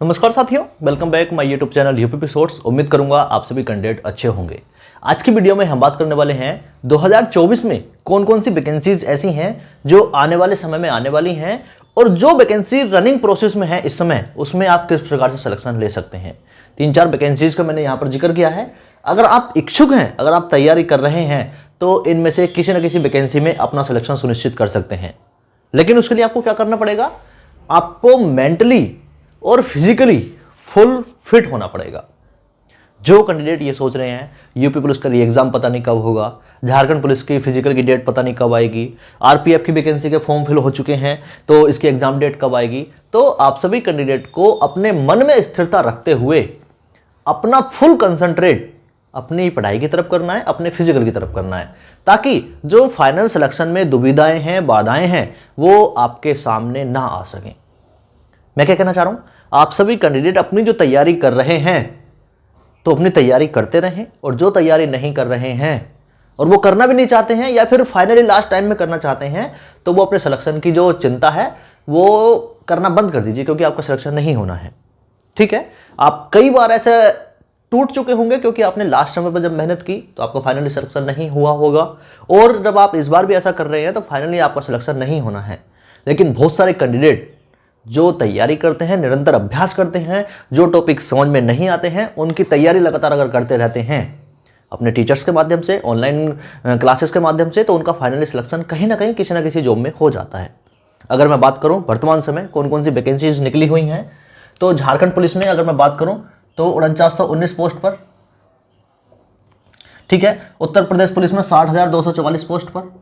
नमस्कार साथियों, welcome back my YouTube channel UP shorts. उम्मीद करूंगा आप सभी कैंडिडेट अच्छे होंगे। आज की वीडियो में हम बात करने वाले हैं 2024 में कौन कौन सी वैकेंसीज ऐसी हैं जो आने वाले समय में आने वाली हैं और जो वैकेंसी रनिंग प्रोसेस में है इस समय, उसमें आप किस प्रकार से सिलेक्शन ले सकते हैं। 3-4 वैकेंसीज का मैंने यहाँ पर जिक्र किया है। अगर आप इच्छुक हैं, अगर आप तैयारी कर रहे हैं तो इनमें से किसी न किसी वैकेंसी में अपना सिलेक्शन सुनिश्चित कर सकते हैं। लेकिन उसके लिए आपको क्या करना पड़ेगा? आपको मेंटली और फिजिकली फुल फिट होना पड़ेगा। जो कैंडिडेट ये सोच रहे हैं यूपी पुलिस का एग्जाम पता नहीं कब होगा, झारखंड पुलिस की फिजिकल की डेट पता नहीं कब आएगी, आरपीएफ की वैकेंसी के फॉर्म फिल हो चुके हैं तो इसकी एग्जाम डेट कब आएगी, तो आप सभी कैंडिडेट को अपने मन में स्थिरता रखते हुए अपना फुल कंसंट्रेट अपनी पढ़ाई की तरफ करना है, अपने फिजिकल की तरफ करना है, ताकि जो फाइनल सिलेक्शन में दुविधाएं हैं, बाधाएं हैं, वो आपके सामने ना आ सकें। मैं क्या कहना चाह रहा हूं, आप सभी कैंडिडेट अपनी जो तैयारी कर रहे हैं तो अपनी तैयारी करते रहें, और जो तैयारी नहीं कर रहे हैं और वो करना भी नहीं चाहते हैं या फिर फाइनली लास्ट टाइम में करना चाहते हैं तो वो अपने सिलेक्शन की जो चिंता है वो करना बंद कर दीजिए, क्योंकि आपका सिलेक्शन नहीं होना है। ठीक है, आप कई बार ऐसे टूट चुके होंगे क्योंकि आपने लास्ट समय पर जब मेहनत की तो आपका फाइनली सिलेक्शन नहीं हुआ होगा, और जब आप इस बार भी ऐसा कर रहे हैं तो फाइनली आपका सिलेक्शन नहीं होना है। लेकिन बहुत सारे कैंडिडेट जो तैयारी करते हैं, निरंतर अभ्यास करते हैं, जो टॉपिक समझ में नहीं आते हैं उनकी तैयारी लगातार अगर करते रहते हैं अपने टीचर्स के माध्यम से, ऑनलाइन क्लासेस के माध्यम से, तो उनका फाइनली सिलेक्शन कहीं ना कहीं किसी ना किसी जॉब में हो जाता है। अगर मैं बात करूं वर्तमान समय कौन कौन सी वैकेंसीज निकली हुई हैं, तो झारखंड पुलिस में अगर मैं बात करूं तो 4919 पोस्ट पर, ठीक है। उत्तर प्रदेश पुलिस में 60,244 पोस्ट पर,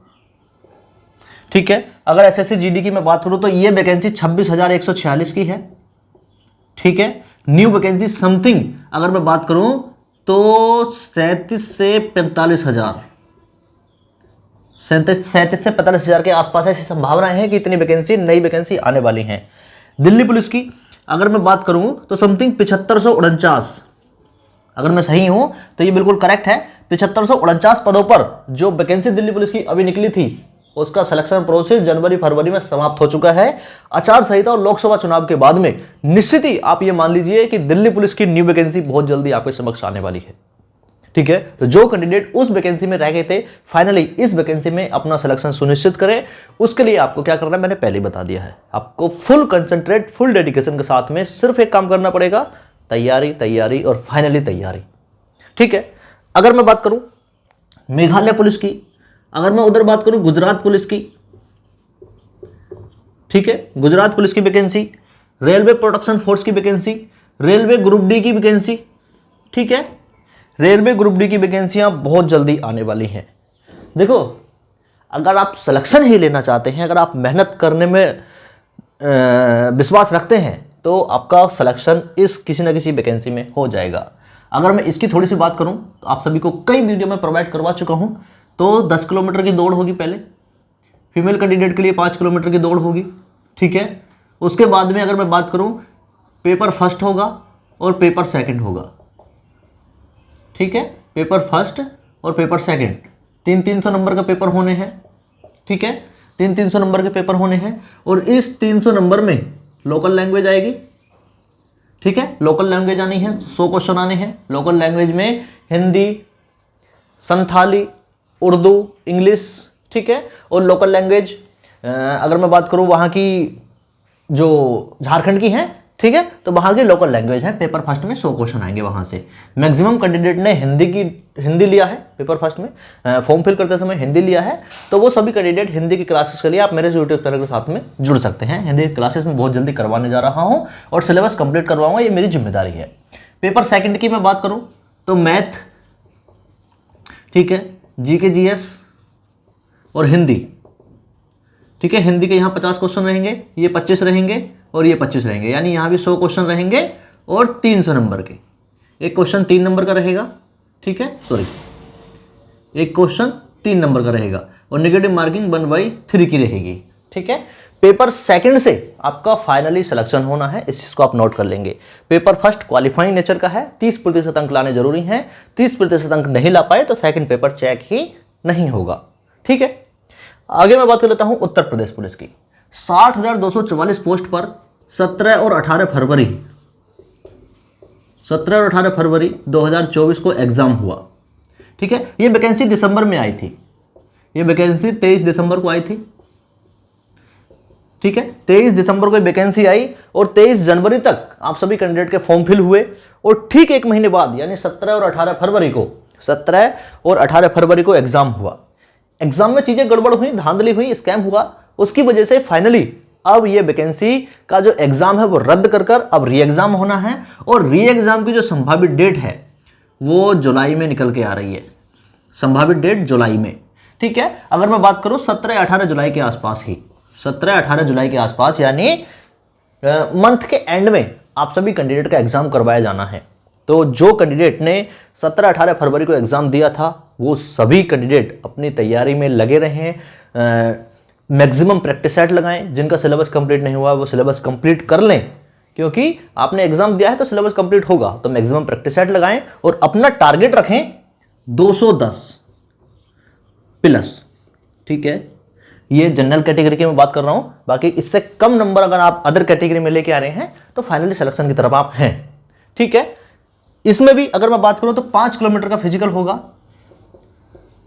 ठीक है। अगर एसएससी जीडी की मैं बात करूं तो ये वैकेंसी 26,146 की है, ठीक है। न्यू वैकेंसी समथिंग अगर मैं बात करूं तो 37 से 45,000, 37 से 45,000 के आसपास ऐसी संभावनाएं हैं कि इतनी वैकेंसी, नई वैकेंसी आने वाली हैं। दिल्ली पुलिस की अगर मैं बात करूं तो समथिंग 7549, अगर मैं सही हूं तो ये बिल्कुल करेक्ट है। 7549 पदों पर जो वैकेंसी दिल्ली पुलिस की अभी निकली थी उसका सिलेक्शन प्रोसेस जनवरी-फरवरी में समाप्त हो चुका है। आचार संहिता और लोकसभा चुनाव के बाद में निश्चित ही आप ये मान लीजिए कि दिल्ली पुलिस की न्यू वैकेंसी बहुत जल्दी आपके समक्ष आने वाली है। ठीक है, तो जो कैंडिडेट उस वैकेंसी में रह गए थे फाइनली इस वैकेंसी में अपना सिलेक्शन सुनिश्चित करें। उसके लिए आपको क्या करना है मैंने पहले ही बता दिया है। आपको फुल कंसंट्रेट, फुल डेडिकेशन के साथ में सिर्फ एक काम करना पड़ेगा, तैयारी, तैयारी और फाइनली तैयारी। ठीक है, अगर मैं बात करूं मेघालय पुलिस की, अगर मैं उधर बात करूं गुजरात पुलिस की, ठीक है, गुजरात पुलिस की वैकेंसी, रेलवे प्रोटेक्शन फोर्स की वैकेंसी, रेलवे ग्रुप डी की वैकेंसी, ठीक है। रेलवे ग्रुप डी की वैकेंसियां बहुत जल्दी आने वाली हैं। देखो, अगर आप सिलेक्शन ही लेना चाहते हैं, अगर आप मेहनत करने में विश्वास रखते हैं तो आपका सिलेक्शन इस किसी न किसी वैकेंसी में हो जाएगा। अगर मैं इसकी थोड़ी सी बात करूं तो आप सभी को कई वीडियो में प्रोवाइड करवा चुका हूं। तो 10 किलोमीटर की दौड़ होगी पहले, फीमेल कैंडिडेट के लिए 5 किलोमीटर की दौड़ होगी, ठीक है। उसके बाद में अगर मैं बात करूं पेपर फर्स्ट होगा और पेपर सेकंड होगा, ठीक है। पेपर फर्स्ट और पेपर सेकंड 300 नंबर का पेपर होने हैं, ठीक है। 300 नंबर के पेपर होने हैं और इस 300 नंबर में लोकल लैंग्वेज आएगी, ठीक है। लोकल लैंग्वेज आनी है, 100 क्वेश्चन आने हैं लोकल लैंग्वेज में, हिंदी, संथाली, उर्दू, इंग्लिश, ठीक है। और लोकल लैंग्वेज अगर मैं बात करूं वहां की जो झारखंड की है, ठीक है, तो वहां की लोकल लैंग्वेज है। पेपर फर्स्ट में 100 क्वेश्चन आएंगे वहां से। मैक्सिमम कैंडिडेट ने हिंदी लिया है पेपर फर्स्ट में, फॉर्म फिल करते समय हिंदी लिया है, तो वो सभी कैंडिडेट हिंदी की क्लासेस के लिए आप मेरे यूट्यूब चैनल के साथ में जुड़ सकते हैं। हिंदी क्लासेस में बहुत जल्दी करवाने जा रहा हूँ और सिलेबस कंप्लीट करवाऊंगा, ये मेरी जिम्मेदारी है। पेपर सेकंड की मैं बात करूँ तो मैथ, ठीक है, जीके जीएस और हिंदी, ठीक है। हिंदी के यहाँ 50 क्वेश्चन रहेंगे, ये 25 रहेंगे और ये 25 रहेंगे, यानी यहाँ भी 100 क्वेश्चन रहेंगे और 300 नंबर के। एक क्वेश्चन 3 नंबर का रहेगा, ठीक है, सॉरी, एक क्वेश्चन 3 नंबर का रहेगा और नेगेटिव मार्किंग 1/3 की रहेगी, ठीक है। पेपर सेकंड से आपका फाइनली सिलेक्शन होना है, इस चीज को आप नोट कर लेंगे। पेपर फर्स्ट क्वालिफाइंग नेचर का है, 30% अंक लाने जरूरी हैं। 30% अंक नहीं ला पाए तो सेकंड पेपर चेक ही नहीं होगा, ठीक है। आगे मैं बात कर लेता हूं उत्तर प्रदेश पुलिस की। 60,244 पोस्ट पर 17 और 18 फरवरी 17 और 18 फरवरी 2024 को एग्जाम हुआ, ठीक है। ये वैकेंसी दिसंबर में आई थी, ये वैकेंसी 23 दिसंबर को आई थी, ठीक है। 23 दिसंबर को वैकेंसी आई और 23 जनवरी तक आप सभी कैंडिडेट के फॉर्म फिल हुए और ठीक एक महीने बाद यानी 17 और 18 फरवरी को एग्जाम हुआ। एग्जाम में चीजें गड़बड़ हुई, धांधली हुई, स्कैम हुआ, उसकी वजह से फाइनली अब ये वैकेंसी का जो एग्जाम है वो रद्द कर अब री एग्जाम होना है और री एग्जाम की जो संभावित डेट है वो जुलाई में निकल के आ रही है, संभावित डेट जुलाई में, ठीक है। अगर मैं बात करूं 17-18 जुलाई के आसपास ही, 17-18 जुलाई के आसपास यानी मंथ के एंड में आप सभी कैंडिडेट का एग्जाम करवाया जाना है। तो जो कैंडिडेट ने 17-18 फरवरी को एग्जाम दिया था वो सभी कैंडिडेट अपनी तैयारी में लगे रहें, मैक्सिमम प्रैक्टिस सेट लगाएं। जिनका सिलेबस कंप्लीट नहीं हुआ वो सिलेबस कंप्लीट कर लें, क्योंकि आपने एग्जाम दिया है तो सिलेबस कंप्लीट होगा, तो मैक्सिमम प्रैक्टिस सेट लगाएं और अपना टारगेट रखें 210 प्लस, ठीक है। ये जनरल कैटेगरी की मैं बात कर रहा हूं, बाकी इससे कम नंबर अगर आप अदर कैटेगरी में लेके आ रहे हैं तो फाइनली सिलेक्शन की तरफ आप हैं, ठीक है। इसमें भी अगर मैं बात करूं तो 5 किलोमीटर का फिजिकल होगा,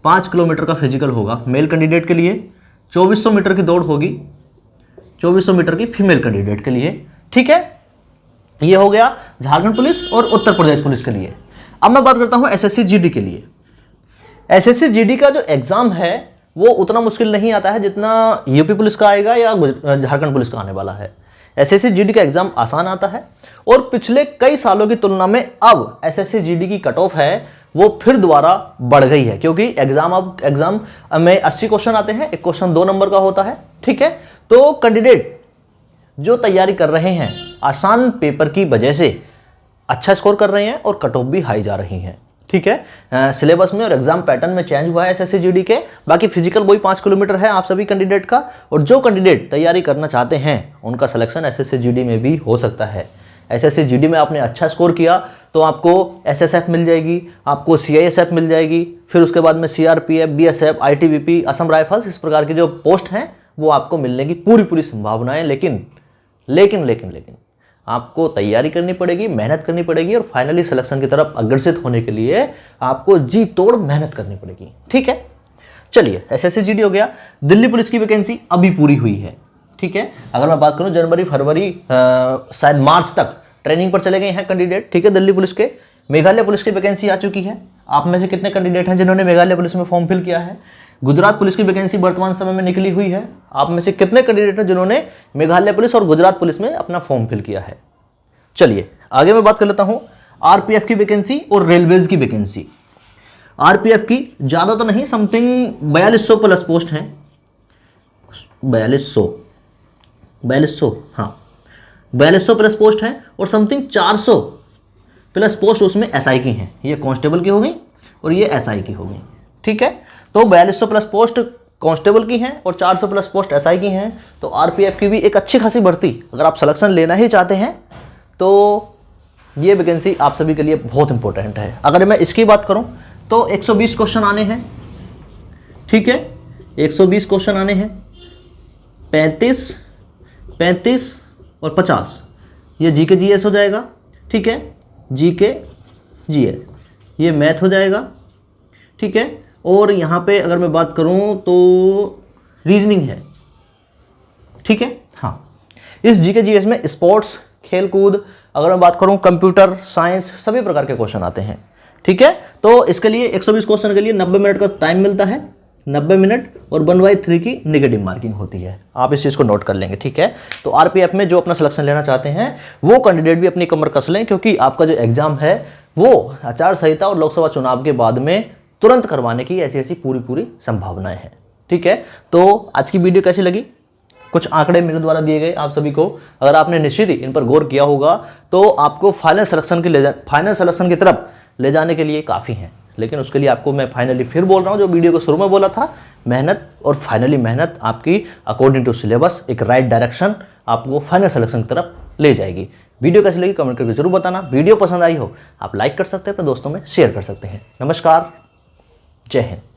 5 किलोमीटर का फिजिकल होगा मेल कैंडिडेट के लिए, 2400 मीटर की दौड़ होगी, 2400 मीटर की फीमेल कैंडिडेट के लिए, ठीक है। ये हो गया झारखंड पुलिस और उत्तर प्रदेश पुलिस के लिए। अब मैं बात करता हूं एसएससी जीडी के लिए। एसएससी जीडी का जो एग्जाम है वो उतना मुश्किल नहीं आता है जितना यूपी पुलिस का आएगा या झारखंड पुलिस का आने वाला है। एसएससी जीडी का एग्जाम आसान आता है और पिछले कई सालों की तुलना में अब एसएससी जीडी की कट ऑफ है वो फिर दोबारा बढ़ गई है, क्योंकि एग्जाम में 80 क्वेश्चन आते हैं, एक क्वेश्चन 2 नंबर का होता है, ठीक है। तो कैंडिडेट जो तैयारी कर रहे हैं आसान पेपर की वजह से अच्छा स्कोर कर रहे हैं और कट ऑफ भी हाई जा रही है, ठीक है। सिलेबस में और एग्जाम पैटर्न में चेंज हुआ है एसएससी जीडी के। बाकी फिजिकल वही 5 किलोमीटर है आप सभी कैंडिडेट का, और जो कैंडिडेट तैयारी करना चाहते हैं उनका सिलेक्शन एसएससी जीडी में भी हो सकता है। एसएससी जीडी में आपने अच्छा स्कोर किया तो आपको एसएसएफ मिल जाएगी, आपको सीआईएसएफ मिल जाएगी, फिर उसके बाद में CRPF, BSF, ITBP, Assam rifles, इस प्रकार की जो पोस्ट हैं वो आपको मिलने की पूरी संभावना है। लेकिन आपको तैयारी करनी पड़ेगी, मेहनत करनी पड़ेगी और फाइनली सिलेक्शन की तरफ अग्रसित होने के लिए आपको जी तोड़ मेहनत करनी पड़ेगी, ठीक है। चलिए, एसएससी जीडी हो गया। दिल्ली पुलिस की वैकेंसी अभी पूरी हुई है, ठीक है। अगर मैं बात करूं जनवरी फरवरी शायद मार्च तक ट्रेनिंग पर चले गए हैं कैंडिडेट, ठीक है, दिल्ली पुलिस के। मेघालय पुलिस की वैकेंसी आ चुकी है। आप में से कितने कैंडिडेट हैं जिन्होंने मेघालय पुलिस में फॉर्म फिल किया है? गुजरात पुलिस की वैकेंसी वर्तमान समय में निकली हुई है। आप में से कितने कैंडिडेट हैं जिन्होंने मेघालय पुलिस और गुजरात पुलिस में अपना फॉर्म फिल किया है? चलिए आगे मैं बात कर लेता हूं आरपीएफ की वैकेंसी और रेलवेज की वैकेंसी। आरपीएफ की ज्यादा तो नहीं, समथिंग 4200 प्लस पोस्ट हैं, 4200 हाँ 4200 प्लस पोस्ट हैं और समथिंग 400 प्लस पोस्ट उसमें एसआई की हैं। ये कांस्टेबल की हो गई और ये एसआई की हो गई, ठीक है। तो 4200 प्लस पोस्ट कांस्टेबल की हैं और 400 प्लस पोस्ट एसआई की हैं। तो आरपीएफ की भी एक अच्छी खासी भर्ती, अगर आप सिलेक्शन लेना ही चाहते हैं तो ये वैकेंसी आप सभी के लिए बहुत इंपॉर्टेंट है। अगर मैं इसकी बात करूं तो 120 क्वेश्चन आने हैं, ठीक है, 120 क्वेश्चन आने हैं, 35 और 50 ये जीके जीएस हो जाएगा, ठीक है, जीके जीएस ये मैथ हो जाएगा, ठीक है। और यहाँ पे अगर मैं बात करूँ तो रीजनिंग है, ठीक है। हाँ, इस जीके जीएस में स्पोर्ट्स, खेल कूद, अगर मैं बात करूँ कंप्यूटर साइंस, सभी प्रकार के क्वेश्चन आते हैं, ठीक है। तो इसके लिए 120 क्वेश्चन के लिए 90 मिनट का टाइम मिलता है, 90 मिनट और 1/3 की नेगेटिव मार्किंग होती है। आप इस चीज़ को नोट कर लेंगे, ठीक है। तो आरपीएफ में जो अपना सिलेक्शन लेना चाहते हैं वो कैंडिडेट भी अपनी कमर कस लें, क्योंकि आपका जो एग्जाम है वो आचार संहिता और लोकसभा चुनाव के बाद में तुरंत करवाने की ऐसी पूरी संभावनाएं हैं, ठीक है। तो आज की वीडियो कैसी लगी? कुछ आंकड़े मेरे द्वारा दिए गए आप सभी को, अगर आपने निश्चित ही इन पर गौर किया होगा तो आपको फाइनल सिलेक्शन की तरफ ले जाने के लिए काफ़ी हैं। लेकिन उसके लिए आपको मैं फाइनली फिर बोल रहा हूँ, जो वीडियो को शुरू में बोला था, मेहनत और फाइनली मेहनत आपकी अकॉर्डिंग टू सिलेबस एक राइट डायरेक्शन आपको फाइनल सिलेक्शन की तरफ ले जाएगी। वीडियो कैसी लगी कमेंट करके जरूर बताना। वीडियो पसंद आई हो आप लाइक कर सकते हैं, अपने दोस्तों में शेयर कर सकते हैं। नमस्कार, जय हिंद।